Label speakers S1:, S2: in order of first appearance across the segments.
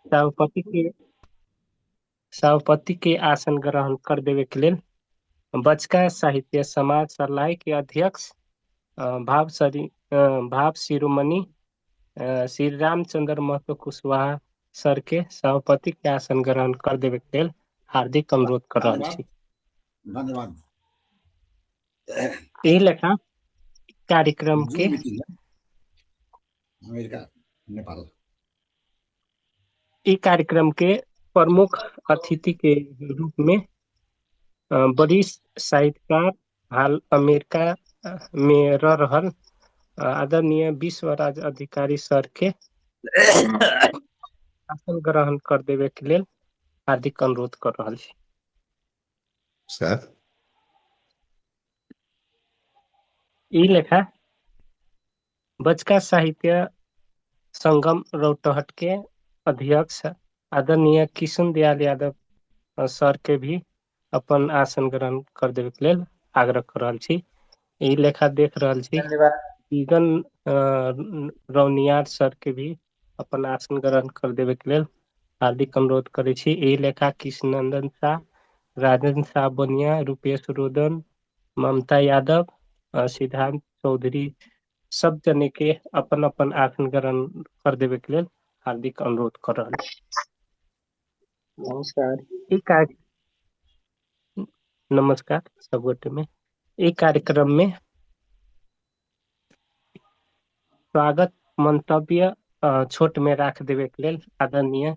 S1: सभापति के सभापति के आसन ग्रहण कर देवे के लेल बचका साहित्य समाज सलाह के अध्यक्ष भाव शिरोमणि श्री रामचंद्र महतो कुशवाहा सर के सभापति के आसन ग्रहण कर देवे के लेल हार्दिक अनुरोध कर रहल छी।
S2: धन्यवाद।
S1: एही लेखा कार्यक्रम के
S2: अमेरिका नेपाल ई
S1: कार्यक्रम के प्रमुख अतिथि के रूप में वरिष्ठ साहित्यकार हाल अमेरिका में रह रहल आदरणीय विश्वराज अधिकारी सर के आसन ग्रहण कर देवे के लेल हार्दिक अनुरोध कर रहल छी।
S3: सर
S1: ई लेखा बचका साहित्य संगम रौटहट के अध्यक्ष आदरणीय किशुन दयाल यादव सर के भी अपन आसन ग्रहण कर देवे के लेल आग्रह कर रहल छी। ई लेखा देख रहल छी बिगन रौनियार सर के भी अपन आसन ग्रहण कर देवे के लेल हार्दिक अनुरोध करे छी। एही लेखा कृष्णनंदन शाह, राजेंद्र शाह बनिया, रूपेश रोदन, ममता यादव, सिद्धांत चौधरी सब जने के अपन अपन आसन ग्रहण कर देवे के लेल हार्दिक अनुरोध कर रहल छी। नमस्कार सब गोटे में। एक कार्यक्रम में स्वागत मंतव्य छोट में राख देवे के लेल आदरणीय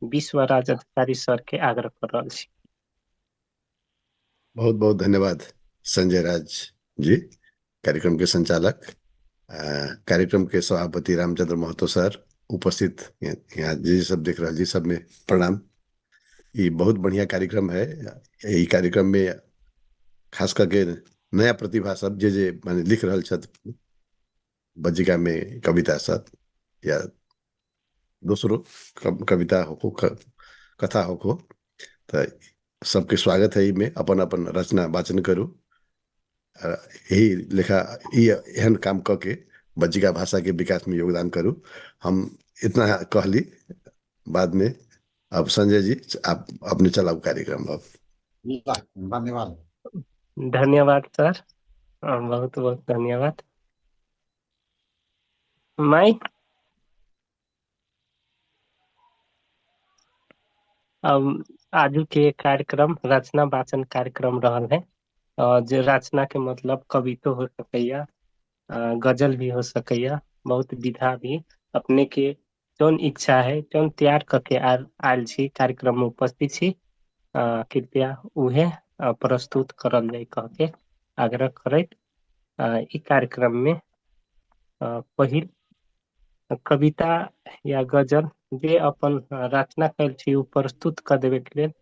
S1: विश्वराज अधिकारी सर के आग्रह कर रहल छी।
S3: बहुत बहुत धन्यवाद संजय राज जी, कार्यक्रम के संचालक, कार्यक्रम के सभापति रामचंद्र महतो सर, उपस्थित यहाँ जी सब देख रहा जी सब में प्रणाम। ये बहुत बढ़िया कार्यक्रम है। यही कार्यक्रम में खास करके नया प्रतिभा सब जे माने लिख रहा छत बज्जिका में कविता सब या दूसरो कविता हो कथा हो तो सबके स्वागत है। में अपन अपन रचना वाचन करूँ, यही लेखा एहन काम करके बज्जिका भाषा के विकास में योगदान करूँ। हम इतना कहली, बाद में अब संजय जी आप अपने चलाओ कार्यक्रम। अब
S2: धन्यवाद।
S1: धन्यवाद सर, बहुत बहुत धन्यवाद। माइक अब आज के कार्यक्रम रचना वाचन कार्यक्रम रहल है। जो रचना के मतलब कविता हो सकैया, गजल भी हो सकैया, बहुत विधा भी अपने के जौन इच्छा है जौन तैयार करके आयल छी कार्यक्रम में उपस्थित छी, कृपया उहे प्रस्तुत करल जाय कह के आग्रह करैत ई कार्यक्रम में पहिल कविता या गजल जे अपन रचना कैल छी उ प्रस्तुत कर देवे के लेल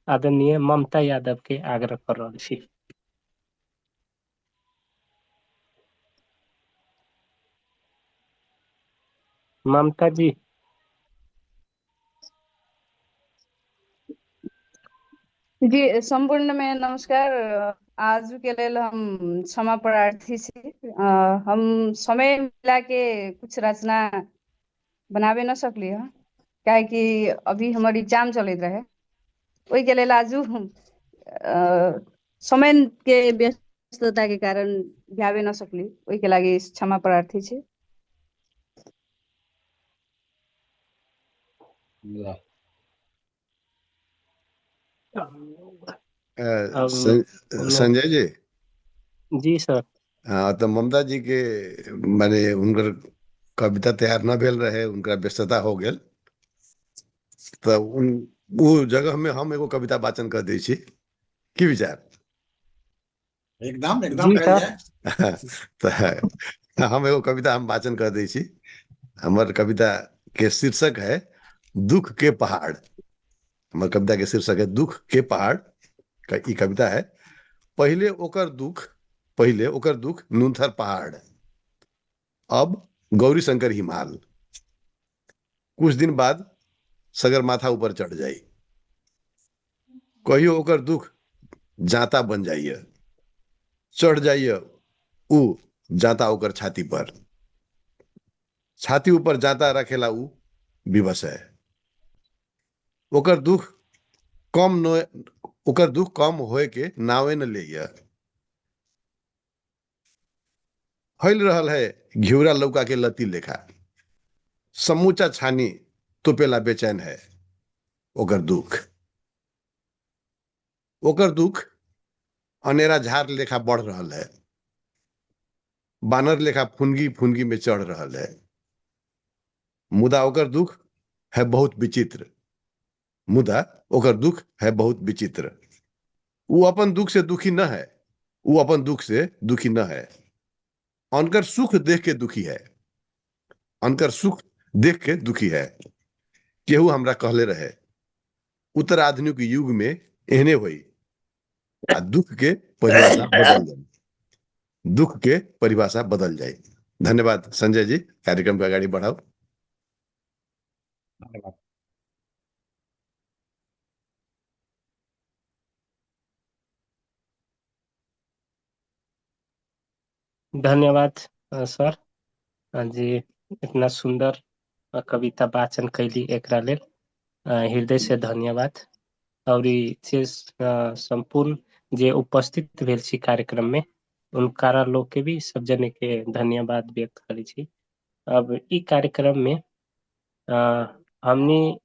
S1: आदरणीय ममता यादव के आग्रह कर रहल छी। ममता जी।
S4: जी संपूर्ण में नमस्कार। आज के लेल हम क्षमा प्रार्थी छी। हम समय मिला के कुछ रचना बनावे न सकली है, काहे कि अभी हमार एग्जाम चलत रहे, वही के लेल आजू समय के व्यस्तता के कारण गावे न सकली, वही के लागी क्षमा प्रार्थी छी।
S3: संजय जी।
S1: जी सर।
S3: हाँ तो ममता जी के माने उनकर कविता तैयार न भेल रहे, उनका व्यस्तता हो गेल, तो वो जगह में हम एगो कविता वाचन कर दै छी, की विचार?
S2: एकदम एकदम कह जाए।
S3: तो हम एगो कविता हम वाचन कर दै छी। हमार कविता के शीर्षक है दुख के पहाड़। हमार कविता के शीर्षक है दुख के पहाड़ का ई कविता है। पहले ओकर दुख नूनथर पहाड़, अब गौरी शंकर हिमाल, कुछ दिन बाद सगरमाथा ऊपर चढ़ जाई, कहियो ओकर दुख जाता बन जाइए, चढ़ जाइए ऊ जाता ओकर छाती पर, छाती ऊपर जाता रखेला ऊ विवश है, ओकर दुख कम होए के नावे न ले। फैल रहल है घिउरा लौका के लती लेखा, समूचा छानी तोपेला बेचैन है। ओकर दुख अनेरा झार लेखा बढ़ रहल है, बानर लेखा फुनगी फुनगी में चढ़ रहल है। मुदा ओकर दुख है बहुत विचित्र, वो अपन दुख से दुखी न है, अनकर सुख देख के दुखी है। केहू हमरा कहले रहे उत्तर आधुनिक युग में एहने होई आ दुख के परिभाषा बदल जाए। धन्यवाद संजय जी, कार्यक्रम का आगे बढ़ाओ।
S2: धन्यवाद।
S1: धन्यवाद सर जी, इतना सुंदर कविता वाचन कैली, एकरा लेल हृदय से धन्यवाद। और जे संपूर्ण जे उपस्थित भेल छी कार्यक्रम में, उनकारा लोग के भी सब जने के धन्यवाद व्यक्त करी छी। अब ई कार्यक्रम में हमनी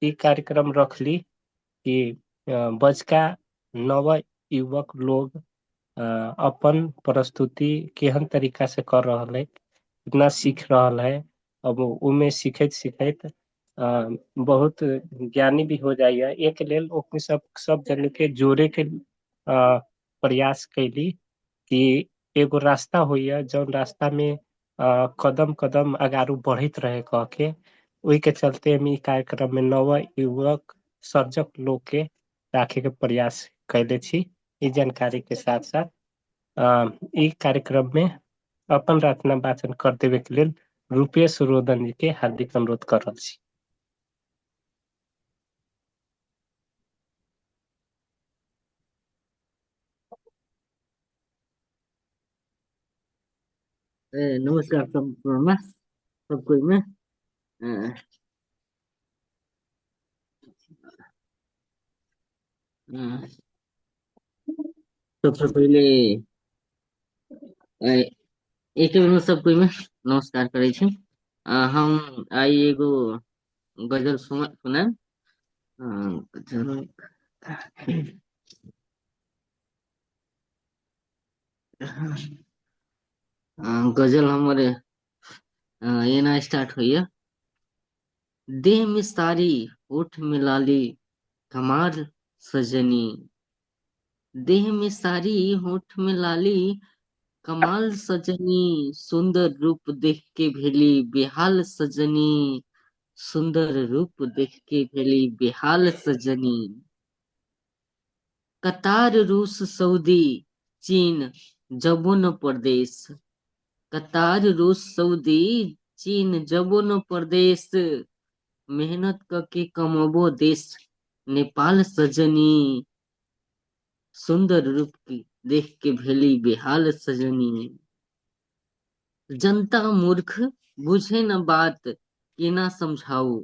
S1: ई कार्यक्रम रखली कि बचका नव युवक लोग अपन प्रस्तुति केहन तरीका से कर रहल है, कितना सीख रहल है। अब उमे सीखैत बहुत ज्ञानी भी हो जाइए। एक लेल ओकनी सब जन के जोड़े के प्रयास कैली कि एगो रास्ता होइए जौन रास्ता में कदम कदम आगारू बढ़त रहे कह के। वही के चलते हम ई कार्यक्रम में नव युवक सर्जक लोग के राखे के प्रयास कैले छी। ई जानकारी के साथ साथ ई कार्यक्रम में अपन रचना वाचन कर देवे के लेल रूपेश रोदन जी के हार्दिक अनुरोध कर रहल छी।
S5: नमस्कार संपूर्ण सब कोई में। सबसे पहले एक बेर में सब कोई में नमस्कार करे छी। हम आई एगो गजल सुनाए। गजल हमारे एना स्टार्ट हुई है। देह में सारी होठ में लाली कमाल सजनी, देह में सारी होठ में लाली कमाल सजनी, सुंदर रूप देख के भेली बेहाल सजनी, सुंदर रूप देख के भेली बेहाल सजनी। कतार रूस सऊदी चीन जबो न परदेश, कतार रूस सऊदी चीन जबो न परदेश, मेहनत करके कमबो देश नेपाल सजनी, सुंदर रूप की देख के भेली बेहाल सजनी। जनता मूर्ख बुझे न बात केना समझाऊ,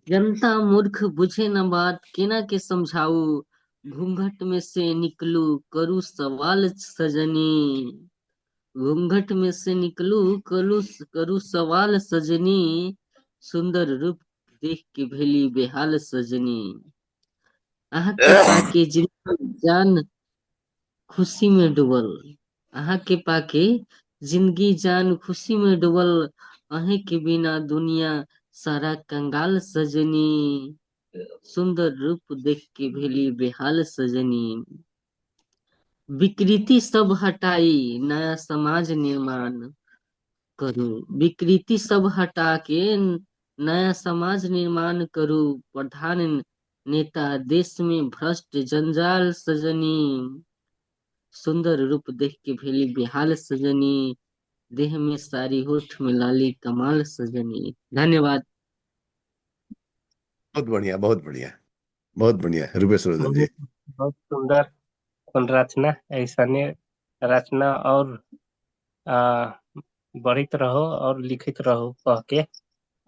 S5: जनता मूर्ख बुझे न बात केना के समझाऊ, घूंघट में से निकलू करू सवाल सजनी, घूंघट में से निकलू करू सवाल सजनी, सुंदर रूप देख के भेली बेहाल सजनी। अहाँ के पाके जिंदगी जान खुशी में डूबल, अहाँ के पाके जिंदगी जान खुशी में डूबल, अहे के बिना दुनिया सारा कंगाल सजनी, सुंदर रूप देख के भेली बेहाल सजनी। विकृति सब हटाई नया समाज निर्माण करू, विकृति सब हटा के नया समाज निर्माण करू, प्रधान नेता देश में भ्रष्ट जंजाल सजनी, सुंदर रूप देख के भेली बेहाल सजनी, देह में सारी होठ में लाली कमाल सजनी। धन्यवाद।
S3: बहुत बढ़िया, बहुत बढ़िया, बहुत बढ़िया रूपेश रोदन जी।
S1: बहुत सुंदर रचना, ऐसा रचना और बढ़ित रहो और लिखित रहो कह के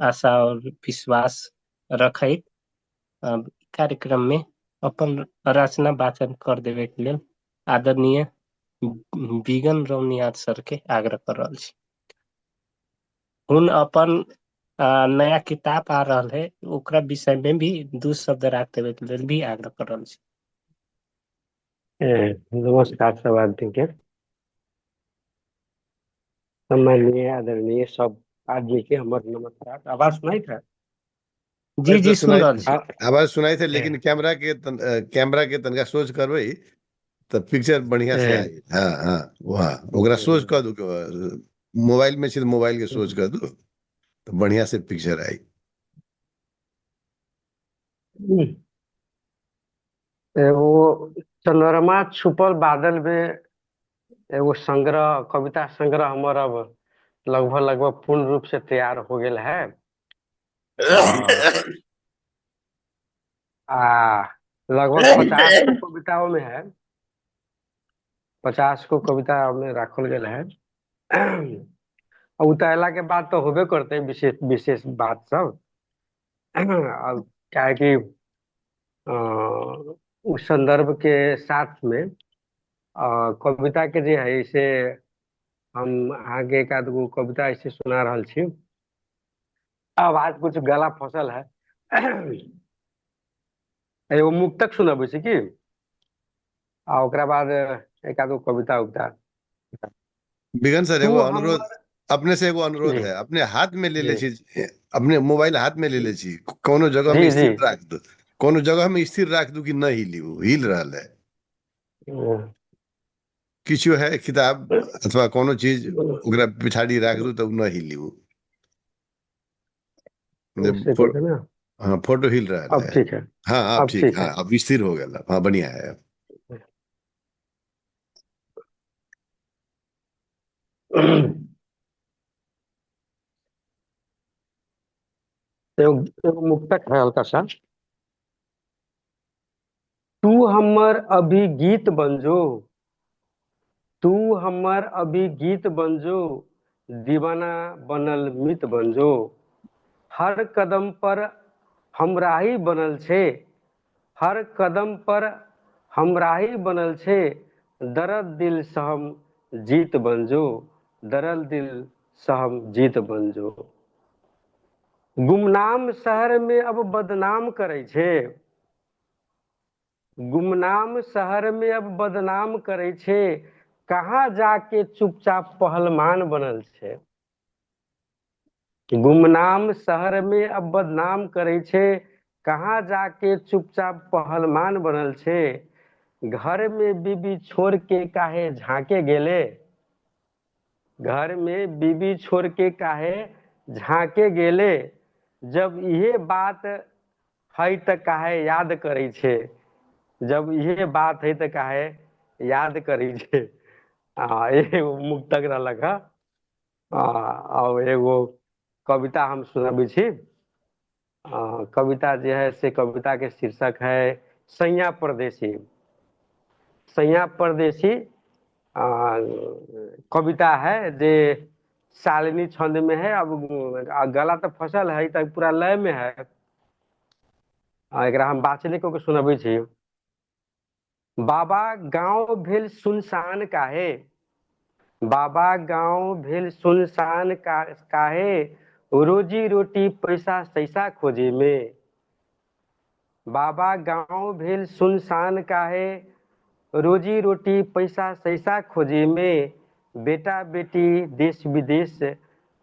S1: आशा और विश्वास रखैत कार्यक्रम में अपन रचना वाचन कर देवे के लेल आदरणीय बिगन रौनियार सर के आग्रह कर रहल छी। हुन अपन नया किताब आ रहल है, ओकरा विषय में भी 2 शब्द राख देवे के लेल भी आग्रह कर रहल छी।
S6: नमस्कार सब आदमी के, सम्माननीय आदरणीय सब आदमी के हमर नमस्कार। आवाज सुनाई था?
S1: जी जी सुन रहल छी।
S3: आवाज सुनाई थे, लेकिन कैमरा के तनका सोच करबै तो पिक्चर बढ़िया से आई। हाँ हाँ, वहाँ ओकरा सोच कर दू, मोबाइल में छी तो मोबाइल के सोच कर दू तो बढ़िया से पिक्चर आई।
S6: एगो चंद्रमा छुपल बादल में एगो संग्रह, कविता संग्रह हमर अब लगभग पूर्ण रूप से तैयार हो गया है। लगभग 50 कविताओं में है, 50 को कविता में राखल गया है। उतारला के बाद तो होबे करते हैं विशेष बात सब। अब क्या है कि उस संदर्भ के साथ में कविता के जे है इसे हम आगे एक आध गो कविता ऐसे सुना रहल छी। आवाज कुछ गला फसल है। एगो मुक्तक सुनबै छी की, ओकरा बाद एक आध गो कविता उगता।
S3: बिगन सर एगो अनुरोध अपने से, एगो अनुरोध है, अपने हाथ में ले छी, अपने मोबाइल हाथ में ले छी, कोनो जगह में स्थिर राख दो, कोनो जगह में स्थिर राख दू कि नहीं हिली, वो हिल रहा है। किछु है किताब अथवा कोनो चीज ओकरा पिछाड़ी राख दू तब न हिली वो। हाँ फोटो हिल रहा है।
S6: अब ठीक है।
S3: हाँ अब ठीक, हाँ अब स्थिर हो गया। हाँ बढ़िया है।
S6: एगो मुक्तक है हल्का सा। तू हमर अभी गीत बंजो, तू हमर अभी गीत बंजो, दीवाना बनल मित बंजो। हर कदम पर हमराही बनल छे, हर कदम पर हमराही बनल छे। दर्द दिल सहम जीत बंजो, दर्द दिल सहम जीत बंजो। गुमनाम शहर में अब बदनाम करे छे, गुमनाम शहर में अब बदनाम करे छे। कहाँ जाके चुपचाप पहलवान बनल छे। गुमनाम शहर में अब बदनाम करे छे, कहाँ जाके चुपचाप पहलवान बनल छे। घर में बीबी छोड़ के काहे झांके गेले, घर में बीबी छोड़ के काहे झांके गेले। जब ये बात है तो काहे याद करे छे, जब ये बात है तो काहे याद करे छे। एगो मुक्तक रहलक है। और एगो कविता हम सुनाबै छी। कविता जो है से कविता के शीर्षक है सैया परदेसी। सैया परदेसी कविता है जे शालिनी छंद में है। अब गला तो फसल है तो पूरा लय में है। एकरा हम बाचले को सुनबै छी। बाबा गांव भेल सुनसान काहे, बाबा गांव भेल सुनसान काहे। रोजी रोटी पैसा सैसा खोजे में, बाबा गांव भेल सुनसान काहे। रोजी रोटी पैसा सैसा खोजे में। बेटा बेटी देश विदेश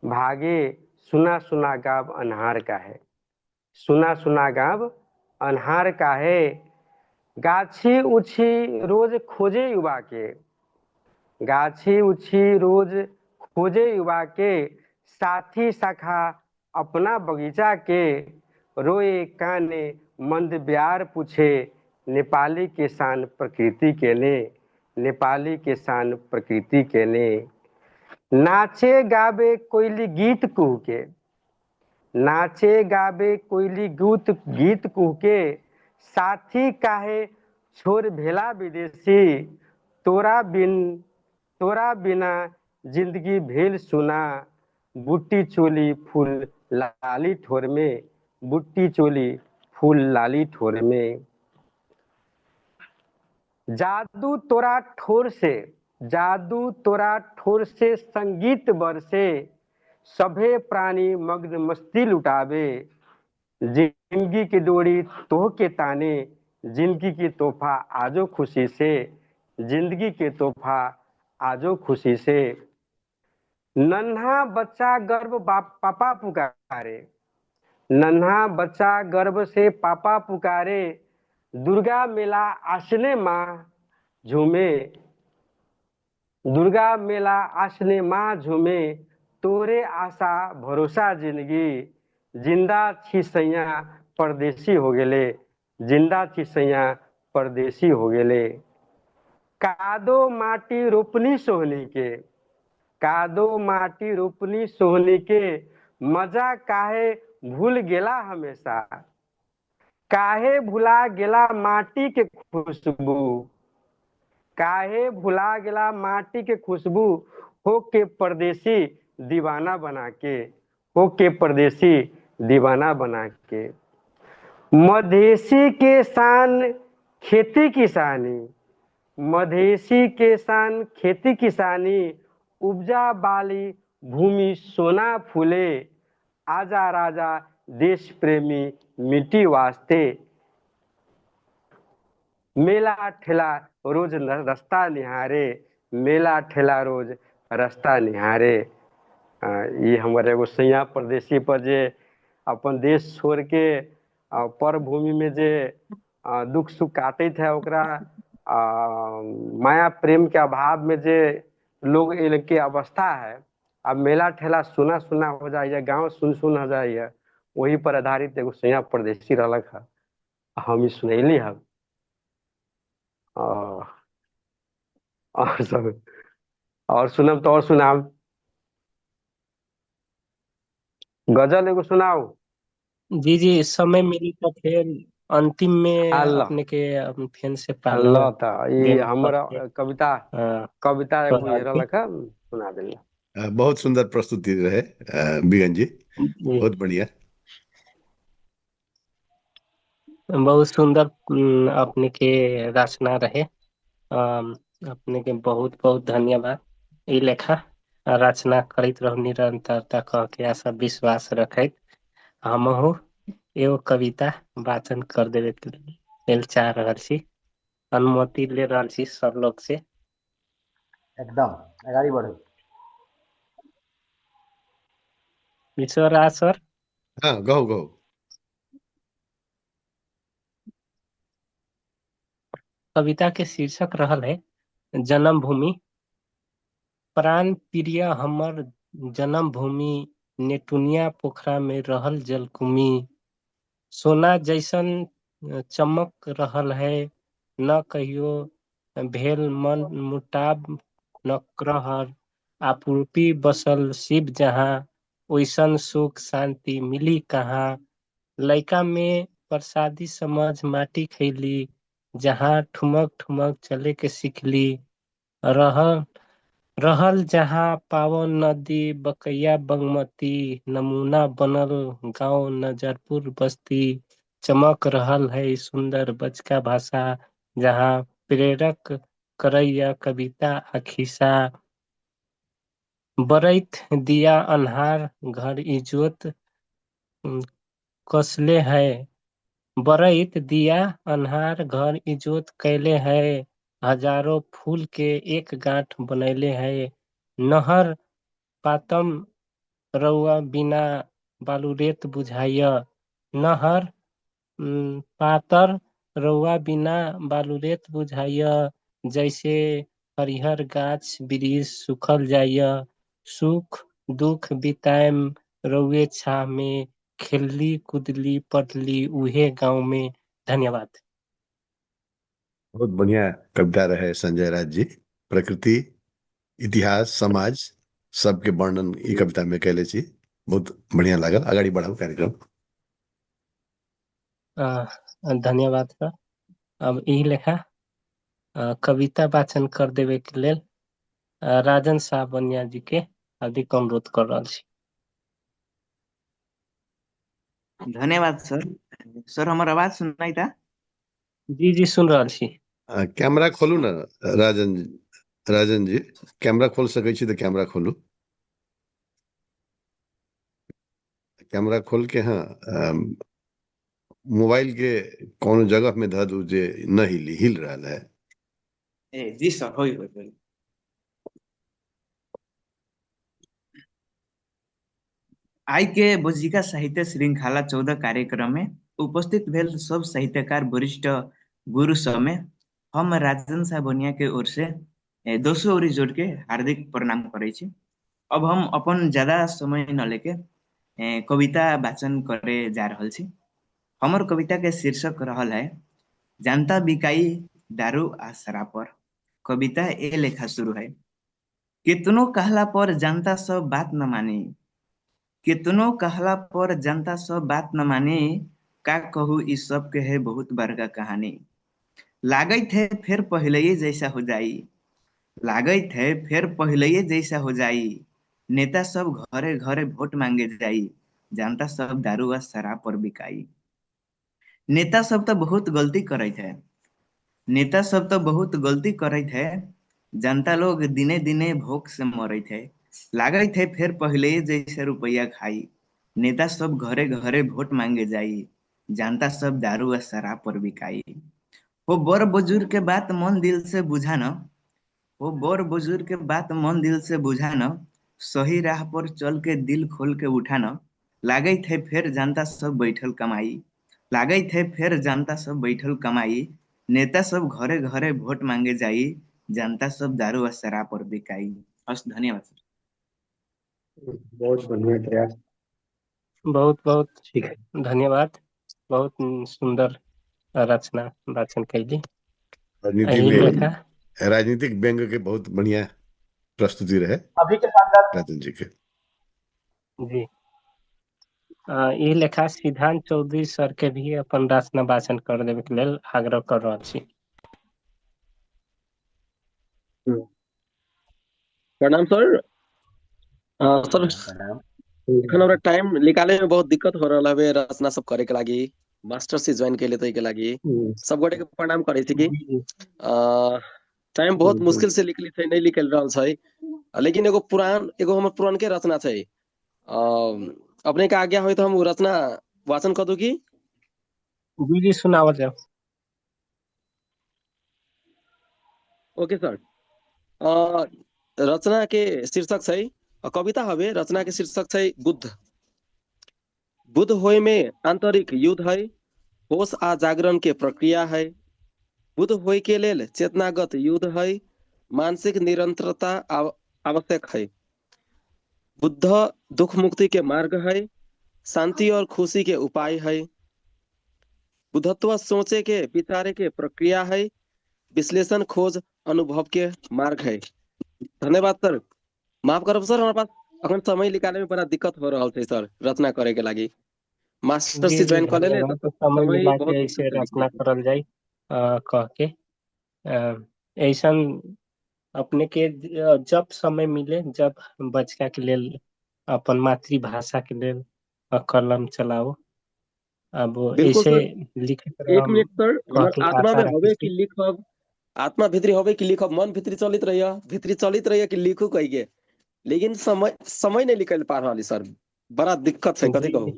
S6: भागे, सुना सुना गाँव अन्हार काहे, सुना सुना गाँव अन्हार काहे। गाछी उछी रोज खोजे युवा के, गाछी उछी रोज खोजे युवा के। साथी शाखा अपना बगीचा के, रोए काने मंद ब्यार पूछे। नेपाली के शान प्रकृति के ने, नेपाली के शान प्रकृति के ने। नाचे गावे कोयली गीत कुह के, नाचे गावे कोयली गीत कुह के। साथी काहे छोड़ भेला विदेशी, तोरा बिना जिंदगी भेल सुना। बूटी चोली फूल लाली ठोर में, बुट्टी चोली फूल लाली ठोर में। जादू तोरा ठोर से, जादू तोरा ठोर से संगीत बरसे, सभे प्राणी मग्न मस्ती लुटावे। जिंदगी की डोरी तोह के ताने, जिंदगी की तोहफा आजो खुशी से, जिंदगी के तोहफा आजो खुशी से। नन्हा बच्चा गर्व पापा पुकारे, नन्हा बच्चा गर्व से पापा पुकारे। दुर्गा मेला आसने माँ झूमे, दुर्गा मेला आसने माँ झूमे। तोरे आशा भरोसा जिंदगी, जिंदा छी सैया परदेसी हो गेले, जिंदा छी सैया परदेसी हो गेले। कादो माटी रोपनी सोहनी के, कादो माटी रोपनी सोहनी के, मजा काहे भूल गेला हमेशा। काहे भुला गेला माटी के खुशबू, काहे भुला गेला माटी के खुशबू। हो के परदेसी दीवाना बना के, हो के परदेसी दीवाना बना के। मधेसी के शान खेती किसानी, मधेसी के शान खेती किसानी। उपजा बाली भूमि सोना फूले, आजा राजा देश प्रेमी मिट्टी वास्ते। मेला ठेला रोज रास्ता निहारे, मेला ठेला रोज रास्ता निहारे। ये हमारे एगो सैया परदेसी पर जे अपन देश छोड़ के पर भूमि में जे दुख सुख काटे थे, ओकरा माया प्रेम के अभाव में जे लोग इनके अवस्था है। अब मेला ठेला सुना सुना हो जाइए, गांव सुन सुन हो जाइए, वही पर आधारित एगो सैया परदेसी रहलक है, हम ही सुनैली हम। और सब और सुनब तो और सुनाब, गजल एगो सुनाओ।
S1: जी जी, समय मिली तो फिर अंतिम में
S6: अल्लाह
S1: अपने के फिर से
S6: अल्लाह
S1: पालन
S6: ता ये
S1: देम
S6: हमारा
S1: करके
S6: कविता,
S1: अ,
S6: कविता एगो ये
S1: प्रणाली।
S6: रहलक है, सुना देला।
S3: बहुत सुंदर प्रस्तुति रहे बिगन जी,
S1: जी,
S3: बहुत बढ़िया।
S1: बहुत सुंदर अपने के रचना रहे। अपने के बहुत बहुत धन्यवाद। ई लेखा रचना करते रहो निरंतरता कह के आशा विश्वास रखत हमहु एगो कविता वाचन कर देवे के लेल चाह रहल छी, अनुमति ले रहल छी सब लोग से।
S2: एकदम अगाडि बढ्यो।
S1: विश्वराज सर,
S3: हाँ गहो गहो।
S1: कविता के शीर्षक रहल है जन्मभूमि। प्राण प्रिय हमर जन्मभूमि, नेटुनिया पोखरा में रहल जलकुमी। सोना जैसन चमक रहल है, न कहियो भेल मन मुटाब न रहर। आपूर्ति बसल शिव जहाँ, ओइसन सुख शांति मिली कहाँ। लइका में प्रसादी समझ माटी खैली, जहाँ ठुमक ठुमक चले के सिखली। रहल जहाँ पावन नदी बकैया बागमती, नमूना बनल गांव नजरपुर बस्ती। चमक रहल है सुंदर बचका भाषा, जहाँ प्रेरक करैया कविता आ खिस्सा। बरैत दिया अन्हार घर इजोत कसले है, बरैत दिया अन्हार घर इजोत कैले है। हजारों फूल के एक गांठ बनैले है। नहर पातम रउआ बिना बालूरेत बुझाइय। नहर पातर रउआ बिना बालूरेत बुझाइय। जैसे हरिहर गाछ वृक्ष सुखल जाइय। सुख दुख बिताएम रउए छाह में, खेलली कूदली पढ़ली उहे गांव में। धन्यवाद।
S3: बहुत बढ़िया कविता रहे संजय राज जी। प्रकृति, इतिहास, समाज सबके वर्णन ई कविता में कैले छी, बहुत बढ़िया लागल। आगाड़ी बढ़ाऊ कार्यक्रम।
S1: धन्यवाद सर। अब यही लेखा कविता वाचन कर देवे के लेल राजन शाह बनिया जी के हार्दिक अनुरोध कर रहा छी।
S7: धन्यवाद सर। सर हमार आवाज सुनाई था?
S1: जी जी सुन रहल छी।
S3: कैमरा खोलू ना राजन राजन जी, कैमरा खोल सकै छी तऽ कैमरा खोलू। कैमरा खोल के हाँ मोबाइल के कोनो जगह में धऽ दू जे न हिल रहल है।
S7: जी सर, होई। आई के बज्जिका साहित्य श्रृंखला 14 कार्यक्रम में उपस्थित भेल सब साहित्यकार वरिष्ठ गुरु सब में हम राजन साह बनिया के ओर से 200 ओरी जोड़ के हार्दिक प्रणाम करे छी। अब हम अपन ज्यादा समय न लेके कविता वाचन करे जा रहल छी। हमर कविता के शीर्षक रहल है जनता बिकाई दारू आ शराब पर। कविता ए लेखा शुरू है। कितनो कहला पर जनता सब बात न मानी, कितनो कहला पर जनता सब बात न मानी, का कहू इस सब के है बहुत बड़का कहानी। लागत है फिर पहले जैसा हो जाई, लागत है फिर पहले जैसा हो जाई, नेता सब घरे घरे वोट मांगे जाई, जनता सब दारू आ शराब पर बिकाई। नेता सब तो बहुत गलती करत है, नेता सब तो बहुत गलती करत है, जनता लोग दिने दिने भूख से मरत है। लागत है फिर पहले जैसे रुपया खाई, नेता सब घरे घरे वोट मांगे जाई, जनता सब दारू आ शराब पर बिकाई। वो बड़ बुजुर्ग के बात मन दिल से बुझाना, वो बड़ बुजुर्ग के बात मन दिल से बुझाना, सही राह पर चल के दिल खोल के उठाना। लागत है फिर जनता सब बैठल कमाई, लागत है फिर जनता सब बैठल कमाई, नेता सब घरे घरे वोट मांगे जाई, जनता सब दारू आ शराब पर बिकाई। बस धन्यवाद सर।
S6: बहुत बढ़िया प्रयास।
S1: बहुत बहुत
S3: ठीक है।
S1: धन्यवाद। बहुत सुंदर रचना वाचन कैली।
S3: राजनीति
S1: एही
S3: में
S1: लेखा
S3: राजनीतिक व्यंग के बहुत बढ़िया प्रस्तुति रहे
S2: अभी के शानदार
S3: राजन जी के।
S1: जी ई लेखा सिद्धांत चौधरी सर के भी अपन रचना वाचन कर देवे के लेल आग्रह कर रहल छी।
S8: प्रणाम सर। सर
S2: प्रणाम।
S8: एखन हमरा टाइम निकाले में बहुत दिक्कत हो रहा है रचना सब करे के लागी, मास्टर से ज्वाइन के लिए तो के लागी सब गोटे के प्रणाम करे थी कि टाइम बहुत मुश्किल से लिखली थे, नहीं निकल रहा है, लेकिन एगो हमर पुरान के रचना है। अपने के आज्ञा हो तो हम रचना वाचन कर दू की?
S1: जी जी सुनावल जाओ।
S8: Okay sir. रचना के शीर्षक है, कविता हवे, रचना के शीर्षक है बुद्ध। बुद्ध होय में आंतरिक युद्ध है, होश आ जागरण के प्रक्रिया है। बुद्ध होय के लेल चेतनागत युद्ध है, मानसिक निरंतरता आवश्यक है। बुद्ध दुख मुक्ति के मार्ग है, शांति और खुशी के उपाय है। बुद्धत्व सोचे के विचारे के प्रक्रिया है, विश्लेषण खोज अनुभव के मार्ग है। धन्यवाद सर। माफ करब सर, हमारे पास अखन समय निकाले में बड़ा दिक्कत हो रहा है सर रचना करे के लागी। मास्टर
S1: जी
S8: से
S1: जी
S8: ज्वाइन कर ले
S1: धन्यवाद। तो समय
S8: समय
S1: मिला
S8: बहुत
S1: के
S8: मुश्किल
S1: ऐसे
S8: से
S1: रचना
S8: निकली।
S1: करल जाई कह के ऐसन अपने के जब समय मिले, जब बचका के लेल अपन मातृभाषा के लेल कलम चलाओ। अब
S8: बिल्कुल
S1: ऐसे
S8: सर।
S1: लिखत
S8: एक
S1: रहम
S8: मिनट सर,
S1: कह
S8: हमार
S1: के
S8: आत्मा
S1: आशा
S8: में
S1: रखी
S8: हवे
S1: छी।
S8: कि लिखब, आत्मा भीतरी हवे कि लिखब, मन भीतरी चलित रहिए कि लिखू कह के, लेकिन समय नहीं निकल पा रहा है सर, बड़ा दिक्कत है, कथी
S1: जी
S8: कहूँ।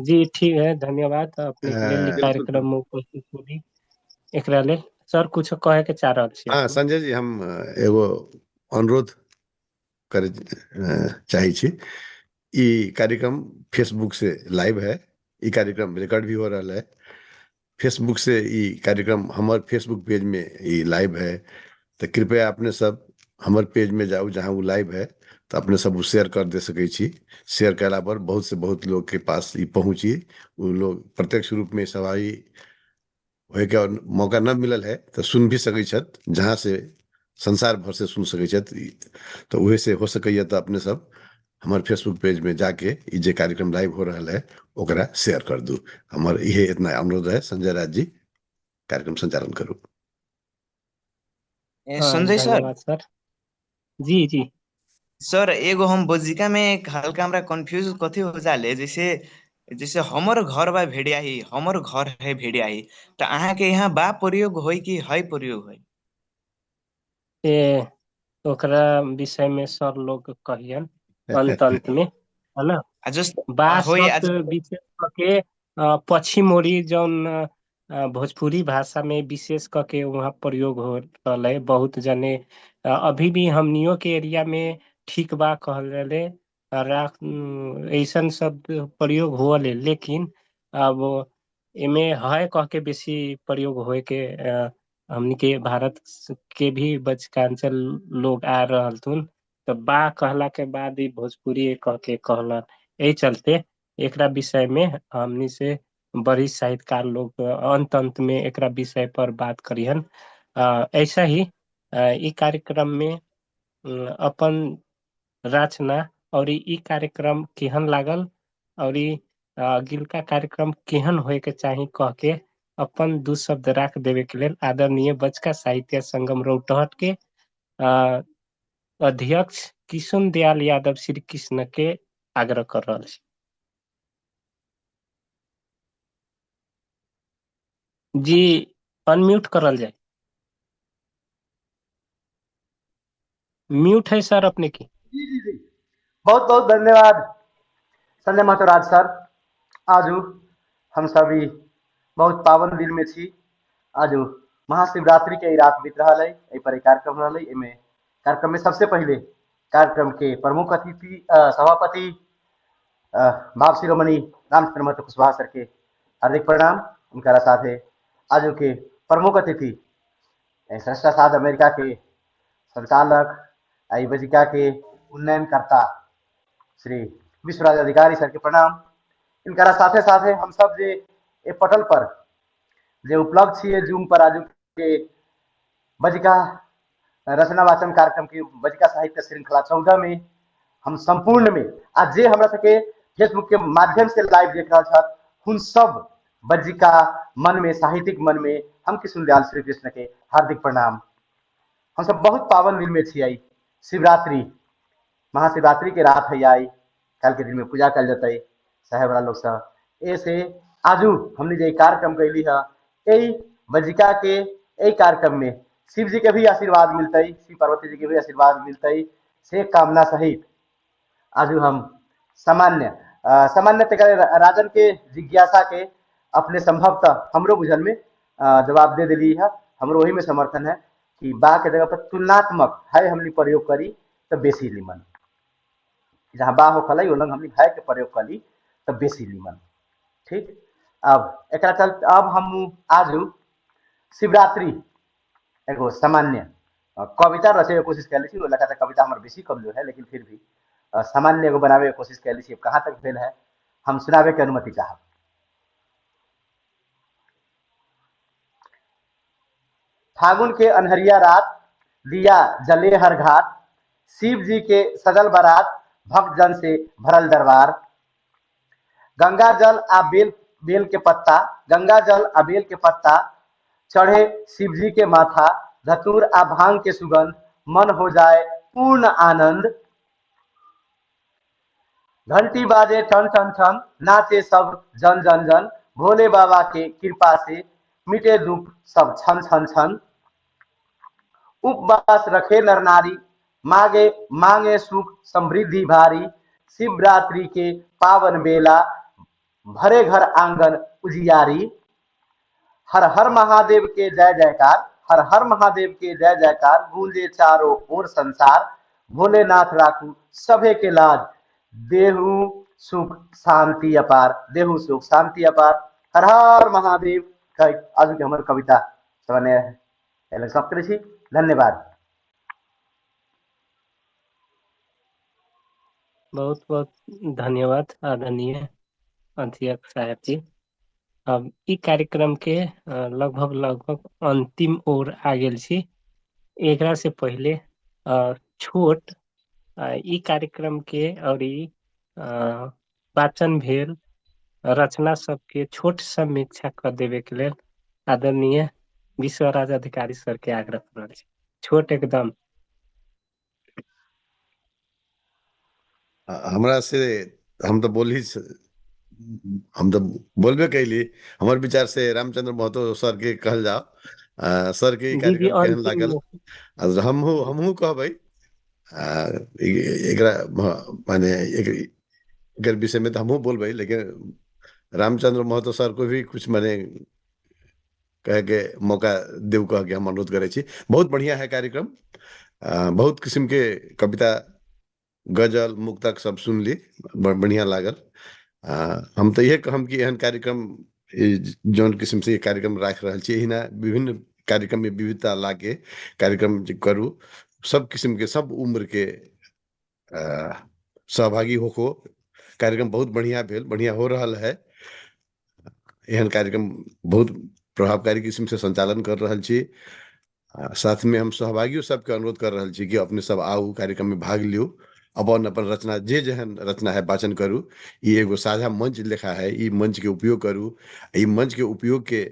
S1: जी ठीक है, धन्यवाद अपने के लेल
S8: बिल्कुल सर।
S1: कार्यक्रम में उपस्थित होली एकरा लेल। सर कुछ कहे के चाह रहल छी
S3: हाँ
S1: अपने?
S3: संजय जी, हम एगो अनुरोध करे चाहे छी। ई कार्यक्रम फेसबुक से लाइव है, ई कार्यक्रम रिकॉर्ड भी हो रहा है। फेसबुक से ई कार्यक्रम हमारे फेसबुक पेज में ई लाइव है, तो कृपया अपने सब हमारे पेज में जाओ जहाँ वो लाइव है, तो अपने सब वो शेयर कर दे सके छी। शेयर कला पर बहुत से बहुत लोग के पास ई पहुँची, वो लोग प्रत्यक्ष रूप में सवारी होय के मौका न मिलल है तो सुन भी सकै छत, जहाँ से संसार भर से सुन सकै छत। तो वही से हो सकैया तो अपने सब हमारे फेसबुक पेज में जाके ये जे कार्यक्रम लाइव हो रहा है ओकरा शेयर कर दू। हमार ये इतना अनुरोध है। संजय राज जी कार्यक्रम संचालन करू।
S7: संजय सर,
S1: धन्यवाद सर। जी जी
S7: सर एगो हम बज्जिका में हल्का हमरा कंफ्यूज कथी हो जाले, जैसे जैसे हमर घर बा भेड़ियाही, हमर घर है भेड़ियाही, तो अहाँ के यहाँ बा प्रयोग होई कि है प्रयोग होई?
S1: ए ओकरा विषय में सर लोग कहियन अंत अंत में, है ना।
S7: आ जस्ट
S1: बा
S7: होई
S1: शब्द
S7: आज।
S1: विशेष करके पश्चिम ओरी जौन भोजपुरी भाषा में विशेष करके वहाँ प्रयोग हो रहल है बहुत जने। अभी भी हमनियों के एरिया में ठीक बा कहल रहे ऐसन शब्द प्रयोग होल है, लेकिन अब एमे है कह के बेसी प्रयोग होए के हमनी के भारत के भी बचकांचल लोग आ रहल थुन, तो बा कहला के बाद ही भोजपुरी कह के कहलन। यही चलते एकरा विषय में हमनी से बड़ी साहित्यकार लोग अंत अंत में एकरा विषय पर बात करिहन। ऐसा ही ई कार्यक्रम में अपन रचना और ई कार्यक्रम केहन लागल और ई अगिलका कार्यक्रम केहन होए के चाही कह के अपन दू शब्द राख देवे के लेल आदरणीय बचका साहित्य संगम रौटहट के अध्यक्ष किशुन दयाल यादव श्री कृष्ण के आग्रह कर रहल छी। जी अनम्यूट करल जाए। म्यूट है सर अपने की।
S2: जी जी जी, बहुत बहुत धन्यवाद संजय महतो राज सर। आज हम सभी बहुत पावन दिन में छी। आज महाशिवरात्रि के रात बीत रहा है, एहि पर एक कार्यक्रम रहा है। एमे कार्यक्रम में सबसे पहले कार्यक्रम के प्रमुख अतिथि सभापति भाव शिरोमणि रामचंद्र महतो कुशवाहा सर के हार्दिक प्रणाम। उनका साथ है आज के प्रमुख अतिथि श्रेष्ठा साध अमेरिका के संचालक आई बजिका के उन्नयनकर्ता श्री विश्वराज अधिकारी सर के प्रणाम। इनका साथे साथे हम सब जे ए पटल पर जे उपलब्ध छे जूम पर आज के बजिका रचना वाचन कार्यक्रम के बजिका साहित्य श्रृंखला 14 में हम संपूर्ण में आज जे हमरा सके फेसबुक के माध्यम से लाइव देख रहा था, उन सब बजिका मन में साहित्यिक मन में हम किशुन दयाल श्री कृष्ण के हार्दिक प्रणाम। हम सब बहुत पावन दिन में छी। आई शिवरात्रि महाशिवरात्रि के रात है, आई कल के दिन में पूजा कल जाता है साहेब वाला लोग सब। ऐसे आजू हमने जो कार्यक्रम कैली है, यही बजिका के यही कार्यक्रम में शिव जी के भी आशीर्वाद मिलता है, शिव पार्वती जी के भी आशीर्वाद मिलता है से कामना सहित आजू हम सामान्य राजन के जिज्ञासा के अपने संभवतः हमरो बुझल में जवाब दे दिली है। हमरो वही में समर्थन है कि बा के जगह पर तुलनात्मक है हमने प्रयोग करी तो बेसी निमन, जहाँ बा हो खलाई वो हमने है के प्रयोग करी तो बेसी निमन। ठीक, अब एक अब हम आज शिवरात्रि एगो सामान्य कविता रचे के कोशिश कैली थी। लगातार कविता हमारे बेसी कमजोर है, लेकिन फिर भी सामान्य एगो बनावे के कोशिश कैली थी। कहाँ तक भेल है हम सुनावे के अनुमति चाहब। फागुन के अनहरिया रात दिया जले हर घाट, शिव जी के सजल बारात भक्त जन से भरल दरबार। गंगा जल आ बेल के पत्ता, गंगा जल आ बेल के पत्ता चढ़े शिव जी के माथा। धतूर आ भांग के सुगंध मन हो जाए पूर्ण आनंद। घंटी बाजे ठन ठन ठन, नाचे सब जन जन जन। भोले बाबा के कृपा से मिटे दुख सब छन छन छन। उपवास रखे नर नारी, मांगे मांगे सुख समृद्धि भारी। शिवरात्रि के पावन बेला भरे घर आंगन उजियारी। हर हर महादेव के जय जयकार, हर हर महादेव के जय जयकार। गूंजे चारों ओर संसार, भोलेनाथ राखू सभे के लाज। देहु सुख शांति अपार, देहु सुख शांति अपार। हर हर महादेव। आज के हमारे कविता समाप्त करै छी। धन्यवाद।
S1: बहुत बहुत धन्यवाद आदरणीय अध्यक्ष साहब जी। अब ई कार्यक्रम के लगभग अंतिम ओर आ गेल छी। एकरा से पहले छोट ई कार्यक्रम के और ई वाचन भेल रचना सबके छोट समीक्षा कर देवे के लेल आदरणीय विश्वराज अधिकारी सर के आग्रह कर रहल छी। छोट एकदम।
S3: हमरा से हम तो बोल ही हम तो बोलबे कैली, हमार विचार से रामचंद्र महतो सर के कहल जाओ। सर के ई
S1: जी जी
S3: कार्यक्रम केहन
S1: अंतिम
S3: लागल?
S1: में।
S3: हमहू कहबै एकरा माने एकर विषय में तो हमहू बोलबै, लेकिन रामचंद्र महतो सर को भी कुछ माने कहे के मौका देव कह के हम अनुरोध करे छी। बहुत बढ़िया है कार्यक्रम। बहुत किस्म के कविता, गजल, मुक्तक सब सुन ली, बढ़िया लागल। हम तो ये कहम कि एहन कार्यक्रम जौन किस्म से ये कार्यक्रम राख रहल छी, एहिना विभिन्न कार्यक्रम में विविधता लाके कार्यक्रम जे करू, सब किस्म के, सब उम्र के सहभागी होको। कार्यक्रम बहुत बढ़िया भेल, बढ़िया हो रहल है। एहन कार्यक्रम बहुत प्रभावकारी किस्म से संचालन कर रहल छी। साथ में हम सहभागियों सबके अनुरोध कर रहल छी कि अपने सब आउ, कार्यक्रम में भाग लियो, अपन अपन रचना, जे जहन रचना है वाचन करू। ये एगो साझा मंच लेखा है, ई मंच के उपयोग करू। ई मंच के उपयोग के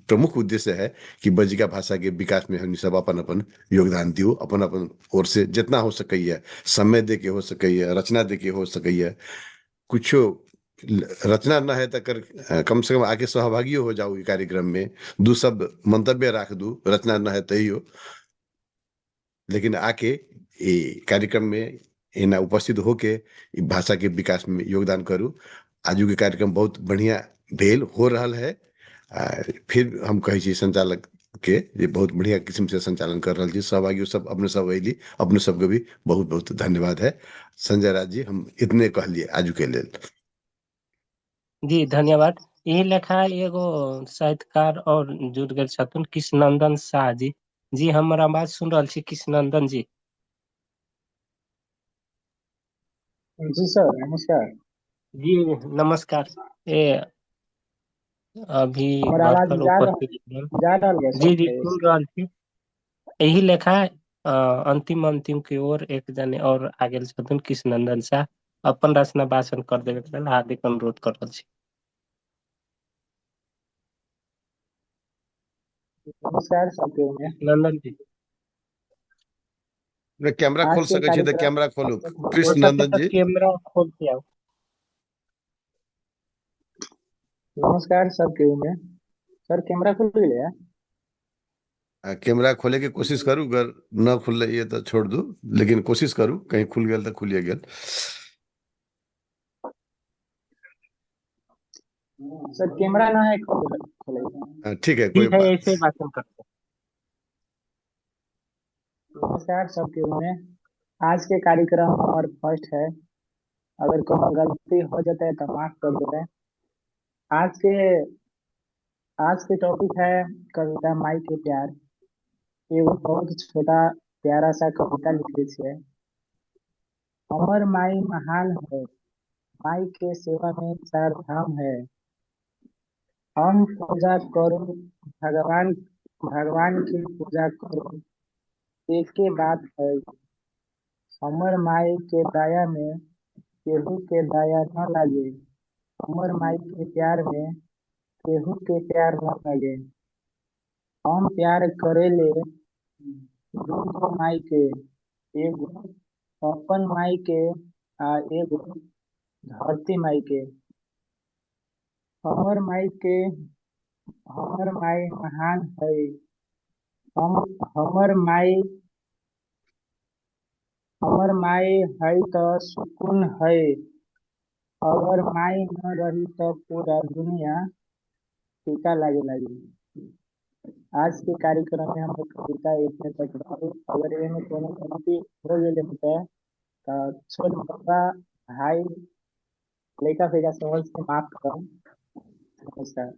S3: प्रमुख उद्देश्य है कि बज्जिका भाषा के विकास में हम सब अपन अपन योगदान दियो, अपन अपन ओर से जितना हो सकैया, समय दे के हो सकैया, रचना दे के हो सकैया। कुछो रचना न है तो कम से कम आके सहभागी हो जाओ ई कार्यक्रम में, दू शब्द मंतव्य राख दू, रचना न है तैयो, लेकिन आके ये कार्यक्रम में एना उपस्थित होके ई भाषा के विकास में योगदान करू। आजू के कार्यक्रम बहुत बढ़िया भेल हो रहल है। फिर हम कहे छी संचालक के ये बहुत बढ़िया किस्म से संचालन कर रहल छी। सहभागी सब अपने सब अली, अपने सबके भी बहुत बहुत धन्यवाद है। संजय राज जी, हम इतने कहलिए आजू के लेल।
S1: जी धन्यवाद। यही लेखा एगो साहित्यकार और जुड़ गए छथुन, कृष्णनंदन शाह जी। जी हमर आवाज सुन रहल छी कृष्णनंदन जी?
S9: जी सर, नमस्कार।
S1: जी नमस्कार। ए अभी
S9: हमर
S1: घर
S9: आवाज
S1: पर
S9: जा
S1: उपस्थित भेल।
S9: रहल बा
S1: जी
S9: सर
S1: जी
S9: फ्रेश।
S1: सुन रहल छी। यही लेखा अंतिम की ओर एक जने और आगे छथुन, कृष्णनंदन शाह। अपन रचना वाचन कर देवे के लेल हार्दिक अनुरोध कर रहल छी।
S9: नमस्कार सबके ओने।
S1: नंदन जी
S3: कैमरा
S9: आज
S3: खोल
S9: के
S3: सके छी तो
S9: कार्यक्रम
S3: कैमरा खोलू,
S1: हो सके
S3: कृष्णनंदन
S1: तो
S3: जी।
S1: कैमरा खोल के आओ।
S9: नमस्कार सबके ओने। सर कैमरा खुल गेलै?
S3: कैमरा खोले के कोशिश करू, अगर न खुल रही है तो छोड़ दू, लेकिन कोशिश करू, कहीं खुल गया तो खुलिए गेल।
S9: सर कैमरा ना है खोले।
S3: ठीक है, कोई
S1: ठीक है,
S3: बात।
S1: ऐसे ही वाचन करते
S9: नमस्कार सबके ओने। आज के कार्यक्रम हमार फर्स्ट है। अगर कोनो गलती हो जाता है तो माफ कर देना। आज के टॉपिक है कविता माई के प्यार। एगो बहुत छोटा प्यारा सा कविता लिखे छे। हमर माई महान है, माई के सेवा में चार धाम है। हम पूजा करो भगवान, भगवान की पूजा करो, एक के बात है। हमर माई के दया में केहू के दया न लगे। हमर माई के प्यार में केहू के प्यार न लगे। हम प्यार करेले दूगो माई के, एगो अपन माई के आ एगो धरती माई के। हमर माई के, हमर माई महान है। हम हमर माई है तो सुकून है। अगर माई न रही तो पूरा दुनिया फीका लागे लगी। आज के कार्यक्रम में हम कविता इतने तक रखो। अगर एमे कोनो गलती हो गेले होते तो छोट बड़ा भाई लड़का फेगा समझ के माफ करो। नमस्कार।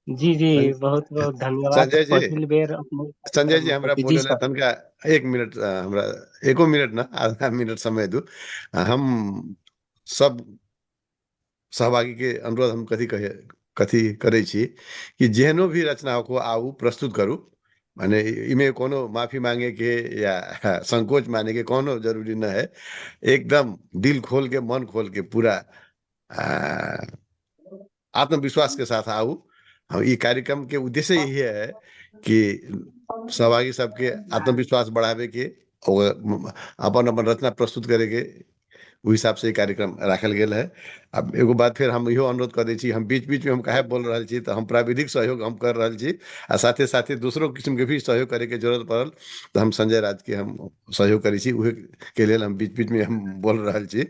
S1: जी जी
S3: सं-
S1: बहुत बहुत धन्यवाद।
S3: संजय जी,
S1: पहिल बेर अपने
S3: संजय
S1: कार्यक्रम
S3: जी
S1: में
S3: हमरा
S1: जी
S3: बोले ला
S1: सर।
S3: तनका 1 मिनट, हमरा 1 मिनट ना, आधा मिनट समय दू। हम सब सहभागी के अनुरोध हम कथी करे छी कि जेहनो भी रचना हो आऊ प्रस्तुत करू। माने इमे कोनो माफी मांगे के या संकोच माने के कोनो जरूरी न है। एकदम दिल खोल के, मन खोल के, पूरा आ, आत्मविश्वास के साथ आऊ। हम ई कार्यक्रम के उद्देश्य यही है कि सहभागी सबके आत्मविश्वास बढ़ावे के और अपन अपन रचना प्रस्तुत करे के ओहि हिसाब से कार्यक्रम राखल गेल है। अब एगो बात फिर हम इहो अनुरोध कर दै छी, हम बीच बीच में हम काहे बोल रहल छी, तो हम प्राविधिक सहयोग हम कर रहल छी, आ साथे साथे दूसरो किस्म के भी सहयोग करे के जरूरत पड़ल तो हम संजय राज के हम सहयोग करै छी, उहे के लेल हम बीच बीच में हम बोल रहल छी।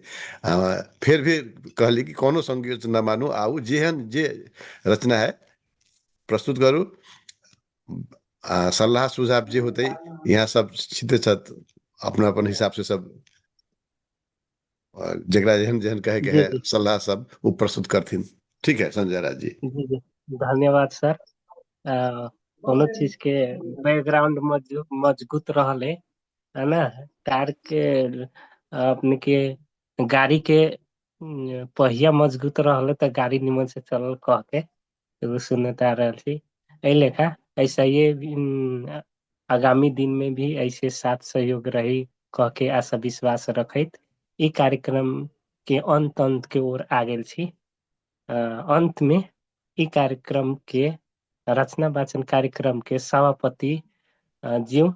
S3: फिर भी कहली कि कोनो संकोच न मानू, आउ जेहन जे रचना है प्रस्तुत करू, सलाह सुझाव जे होते यहाँ सब सीधे छत अपना अपन हिसाब से सब जरा जेहन जेहन कहे के
S1: जी
S3: है
S1: जी
S3: सलाह सब वो प्रस्तुत करथिन। ठीक है संजय राज जी।
S1: जी जी धन्यवाद सर। कोनो चीज के बैकग्राउंड मजबूत रहले है ना, कार के अपने के गाड़ी के पहिया मजबूत रहले तो गाड़ी निमन से चलल कह के एगो सुनता रहल छी। एहि लेखा ऐसा ये आगामी दिन में भी ऐसे साथ सहयोग रही कह के आशा विश्वास रखैत ई कार्यक्रम के अंत के ओर आ गेल छी। अंत में ई कार्यक्रम के रचना वाचन कार्यक्रम के सभापति ज्यू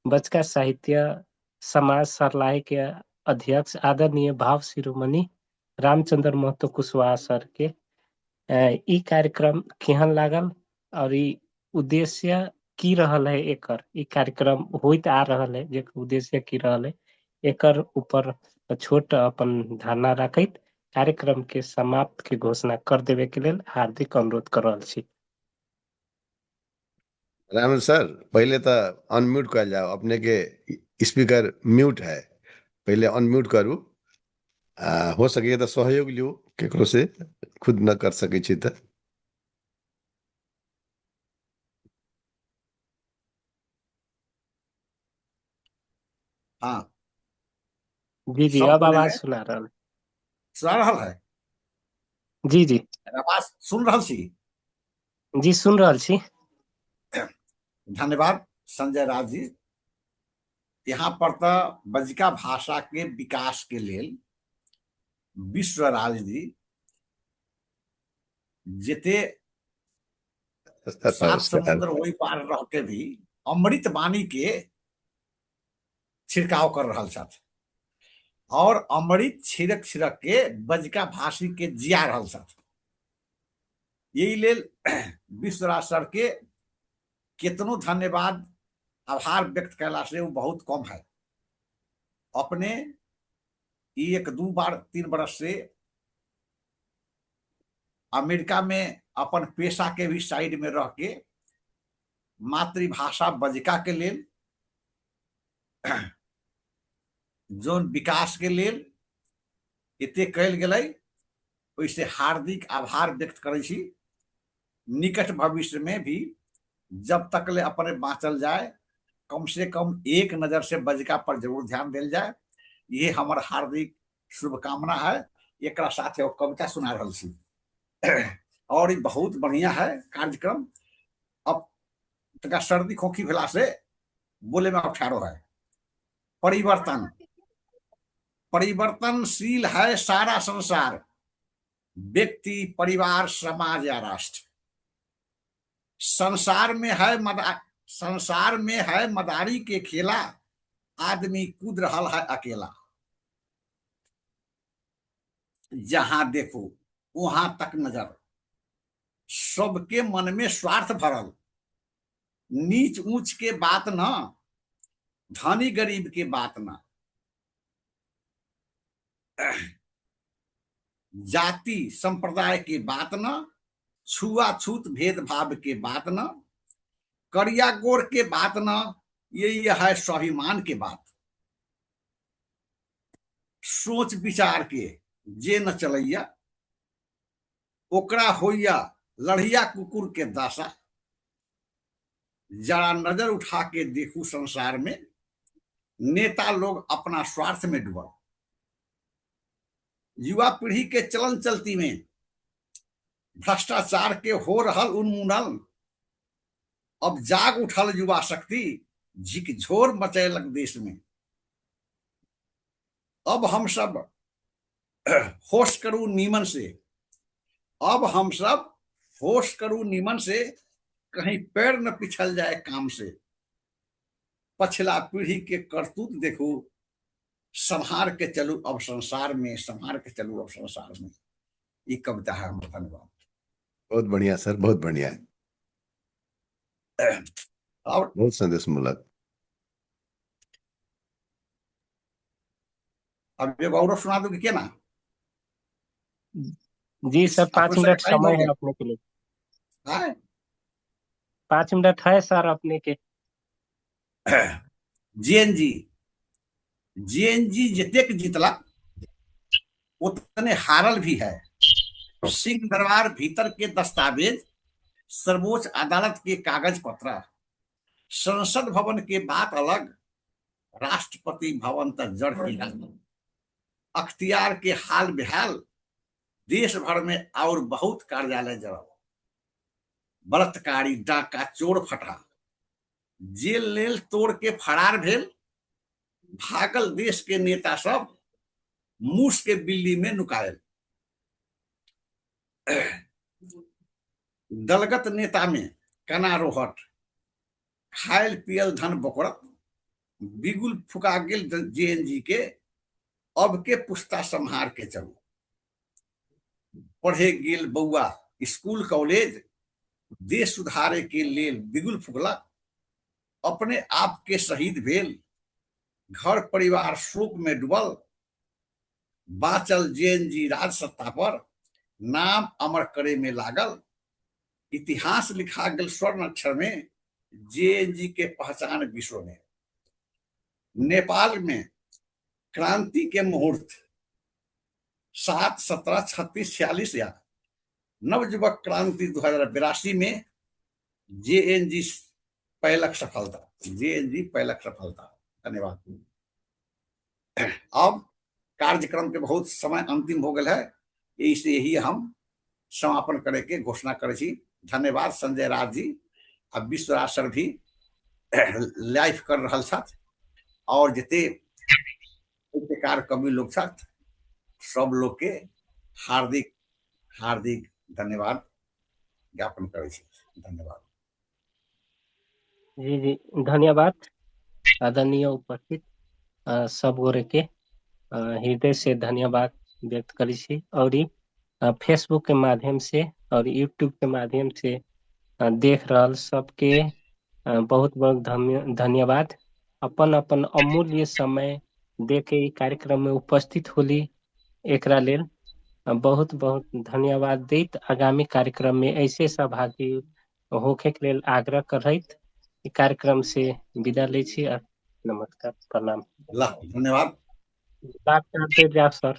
S1: बचका साहित्य समाज सर्लाही के अध्यक्ष आदरणीय भाव शिरोमणि रामचंद्र महतो कुशवाहा सर के ई कार्यक्रम केहन लागल और ई उद्देश्य की रहल है, एकर ई कार्यक्रम होइत आ रहल है जेकर उद्देश्य की रहल है एकर ऊपर छोट अपन धारणा रखैत कार्यक्रम के समाप्त के घोषणा कर देवे के लेल हार्दिक अनुरोध कर रहल छी।
S3: राम सर पहले तो अनम्यूट कर जाओ, अपने के स्पीकर म्यूट है, पहले अनम्यूट करू। हो सके तो सहयोग लियो केकरो से, खुद न कर सके छी तो।
S10: हाँ
S1: जी जी
S10: सब
S1: अब
S10: बोले
S1: आवाज
S10: हैं,
S1: सुना रहल।
S10: सुना रहल है,
S1: जी जी
S10: आवाज सुन रहल छी।
S1: जी सुन रहल छी।
S10: धन्यवाद संजय राज जी। यहाँ पर तो बजिका भाषा के विकास के लेल विश्वराज जी जेते सात
S3: नमस्कार।
S10: समुद्र ओहि पार रह के भी अमृत वाणी के छिड़काव कर रहल छथि और अमृत छिड़क छिड़क के बजिका भाषी के जिया रहल छथि। यही लेल विश्वराज सर के कितनो धन्यवाद आभार व्यक्त कैला से वो बहुत कम है। अपने एक दो बार 3 बरस से अमेरिका में अपन पेशा के भी साइड में रह के मातृभाषा बजिका के लेल जोन विकास के लेल एते कल गेलै ओइसे हार्दिक आभार व्यक्त करै छी। निकट भविष्य में भी जब तक ले अपने बाँचल जाए कम से कम एक नजर से बजिका पर जरूर ध्यान दिल जाए, ये हमार हार्दिक शुभकामना है। एक साथ एगो कविता सुना रहल छी और ये बहुत बढ़िया है कार्यक्रम। अब तक सर्दी खोखी भेला से बोले में अठारो है। परिवर्तन परिवर्तनशील है सारा संसार, व्यक्ति परिवार समाज या राष्ट्र। संसार में है मदारी के खेला, आदमी कूद रहा है अकेला। जहां देखो वहां तक नजर, सबके मन में स्वार्थ भरल। नीच ऊंच के बात न, धनी गरीब के बात न, जाति संप्रदाय के बात न, छुआछूत भेदभाव के बात न, करिया गोर के बात न, यही है स्वाभिमान के बात। सोच विचार के जे न चलैया, ओकरा होइया लड़िया कुकुर के दासा। जरा नजर उठा के देखू संसार में, नेता लोग अपना स्वार्थ में डूबल। युवा पीढ़ी के चलन चलती में भ्रष्टाचार के हो रहल उन्मूलन। अब जाग उठल युवा शक्ति, झिकझोर मचैलक देश में। अब हम सब होश करू नीमन से, अब हम सब होश करू नीमन से, कहीं पैर न पिछल जाए काम से। पछला पीढ़ी के करतूत देखो, संहार के चलू अब संसार में, संहार के चलू अब संसार में। ये कविता है। धन्यवाद।
S3: बहुत बढ़िया सर, बहुत बढ़िया,
S10: और
S3: बहुत संदेश मूलक।
S10: अब ये गौरव सुना दूंगी क्या ना?
S1: जी सर, 5
S10: आपको
S1: मिनट
S10: टाइम हो
S1: समय है
S10: गया?
S1: अपने के लिए।
S10: हाँ?
S1: 5 मिनट है सर अपने के।
S10: जीएनजी जितेक जीतला उतने हारल भी है। सिंह दरबार भीतर के दस्तावेज, सर्वोच्च अदालत के कागज पत्र, संसद भवन के बात अलग, राष्ट्रपति भवन तक जड़ की अख्तियार के हाल बेहाल, देश भर में और बहुत कार्यालय जड़ल, बलात्कारी डाका चोर फटा, जेल लेल तोड़ के फरार भेल, भागल देश के नेता सब मूस के बिल्ली में नुकायल, दलगत नेता में कना रोहट, खायल पियल धन बोकरत, बिगुल फुका गेल जेएनजी के, अब के पुस्ता संहार के चलू, पढ़े गेल बउआ स्कूल कॉलेज, देश सुधारे के लेल बिगुल फुकला, अपने आप के शहीद भेल, घर परिवार शोक में डूबल, बाचल जेएनजी राज सत्ता पर, नाम अमर करे में लागल, इतिहास लिखा गल स्वर्ण अक्षर में, जेएनजी के पहचान विश्व में। नेपाल में क्रांति के मुहूर्त 7/17/36-46 या नवयुवक क्रांति 2082 में जेएनजी पहलक सफलता, जेएनजी पहलक सफलता। धन्यवाद। अब कार्यक्रम के बहुत समय अंतिम हो गया है, इसलिए ही हम समापन करे के घोषणा करे छी। धन्यवाद संजय राज जी और विश्वराज सर भी लाइव कर रहा साथ, और जिते साहित्यकार कवि लोग साथ सब लोग के हार्दिक हार्दिक धन्यवाद ज्ञापन करे छी। धन्यवाद।
S1: जी जी धन्यवाद आदरणीय उपस्थित सब गोरे के हृदय से धन्यवाद व्यक्त करी छी। और फेसबुक के माध्यम से और यूट्यूब के माध्यम से देख रहल सबके बहुत बहुत धन्यवाद। अपन अपन अमूल्य समय दे के ई कार्यक्रम में उपस्थित होली, एकरा लेल बहुत बहुत धन्यवाद दैत आगामी कार्यक्रम में ऐसे सहभागी होखे के लेल आग्रह करैत ई कार्यक्रम से विदा ले छी। नमस्कार, प्रणाम।
S10: धन्यवाद।
S1: बात करते जाओ सर।